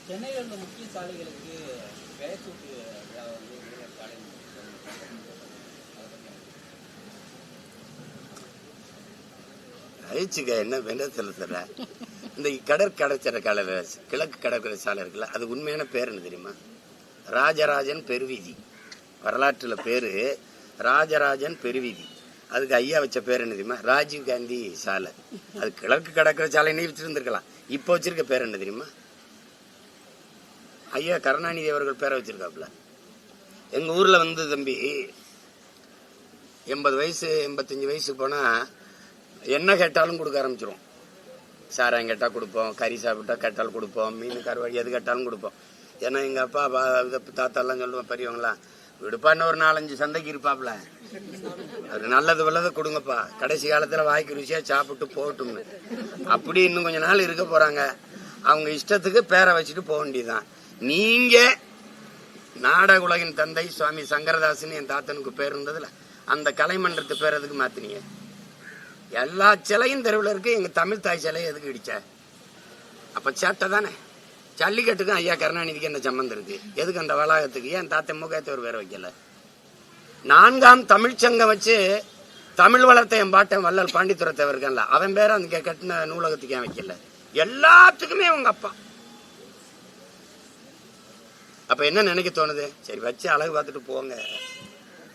சென்னையில் உள்ள முக்கிய சாலைகளுக்கு பெயர்ச்சூட்டு விழா வந்து சாலை அழிச்சுக்க என்ன வெள்ளத்தில் சொல்ற. இந்த கடற்கரை கிழக்கு கடற்கரை சாலை இருக்குல்ல, அது உண்மையான பேர் என்ன தெரியுமா? ராஜராஜன் பெருவீதி. வரலாற்றுல பேரு ராஜராஜன் பெருவீதி. அதுக்கு ஐயா வச்ச பேர் என்ன தெரியுமா? ராஜீவ் காந்தி சாலை. அது கிழக்கு கடற்கரை சாலைன்னு வச்சிருந்துருக்கலாம். இப்ப வச்சிருக்க பேர் என்ன தெரியுமா? ஐயா கருணாநிதி அவர்கள் பேரை வச்சிருக்காப்புல. எங்க ஊர்ல வந்து தம்பி 80 வயசு 85 வயசு போனா என்ன கேட்டாலும் கொடுக்க ஆரம்பிச்சிரும். சாராயம் கேட்டா கொடுப்போம், கறி சாப்பிட்டா கேட்டாலும் கொடுப்போம், மீன் கருவாடி எது கேட்டாலும் கொடுப்போம். ஏன்னா எங்க அப்பா தாத்தா எல்லாம் சொல்லுவோம், பெரியவங்களாம் விடுப்பான்னு ஒரு 4-5 சந்தைக்கு இருப்பாப்ல. அது நல்லது வல்லதை கொடுங்கப்பா, கடைசி காலத்துல வாய்க்கு ருசியா சாப்பிட்டு போகட்டும்னு. அப்படி இன்னும் கொஞ்ச நாள் இருக்க போறாங்க. அவங்க இஷ்டத்துக்கு பேரை வச்சுட்டு போக வேண்டியதுதான். நீங்க நாடக உலகின் தந்தை சுவாமி சங்கரதாசன் என் தாத்தனுக்கு பேர் இருந்ததுல, அந்த கலைமன்றத்து பேர் எதுக்கு மாத்தினீங்க? எல்லா சிலையும் தெருவில் இருக்கு, எங்க தமிழ் தாய் சிலையை எதுக்கு இடிச்ச? அப்ப சேட்டை தானே. ஜல்லிக்கட்டுக்கும் ஐயா கருணாநிதிக்கு என்ன சம்பந்தம் இருக்கு? எதுக்கு அந்த வளாகத்துக்கு ஏன் தாத்த முகத்தை ஒரு பேரை வைக்கல? 4ஆம் தமிழ்ச்சங்கம் வச்சு தமிழ் வளர்த்த என் பாட்டன் வள்ளல் பாண்டித்துரை தேவர் இருக்கான்ல, அவன் பேரை அந்த கட்டின நூலகத்துக்கு ஏன் வைக்கல? எல்லாத்துக்குமே உங்க அப்பா. அப்ப என்ன நினைக்க தோணுது? சரி வச்சு அழகு பார்த்துட்டு போங்க.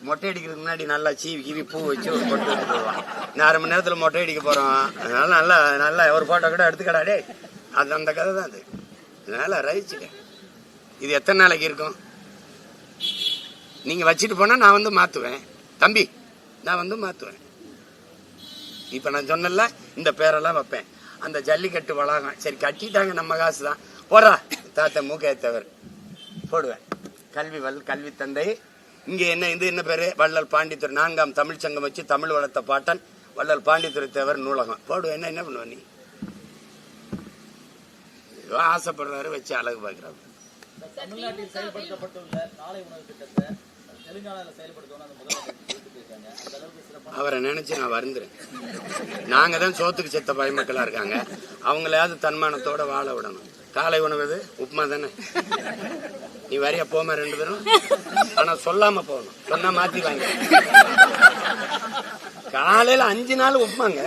மொட்டை அடிக்கிறதுக்கு முன்னாடி நல்லா சீவி பூ வச்சு ஒரு பொட்டு வச்சு போடுவான். 1/2 மணி நேரத்துல மொட்டை அடிக்க போறோம், அதனால நல்லா நல்லா ஒரு போட்டோ கூட எடுத்துக்கடாடே. அது அந்த கதை தான் அது. அதனால ரசிச்சுக்க. இது எத்தனை நாளைக்கு இருக்கும்? நீங்க வச்சுட்டு போனா நான் வந்து மாத்துவேன் தம்பி, நான் வந்து மாத்துவேன். இப்ப நான் சொன்னல இந்த பேரெல்லாம் வைப்பேன். அந்த ஜல்லிக்கட்டு வளாகம் சரி கட்டிட்டாங்க, நம்ம காசு தான் போடுறா. தாத்த மூக்கைய தவிர போடுவேன். கல்வி தந்தை. இங்க என்ன பேரு? வள்ளல் பாண்டித்துறை. 4ஆம் தமிழ்ச்சங்கம் வச்சு தமிழ் வளர்த்த பாட்டன் வள்ளல் பாண்டித்துறை தேவர் நூலகம் போடுவேன். என்ன பண்ணுவ நீ? ஆசைப்படுறாரு, வச்சு அழகு பார்க்கிறாரு. தமிழ்நாட்டில் செயல்படுத்தப்பட்டுள்ள காலை உணவு திட்டத்தை தெலுங்கானாவில் செயல்படுத்தணும். அவரை நினைச்சு நான் வருந்துறேன். நாங்க தான் சோத்துக்கு செத்த பயமக்களா இருக்காங்க. அவங்களாவது தன்மானத்தோட வாழ விடணும். காலை உணவு உப்புமா தானே. நீ வரையா போமா 2 பேரும். ஆனா சொல்லாம போகணும், சொன்னா மாத்தி வாங்க. காலையில 5 நாள் உப்புமாங்க.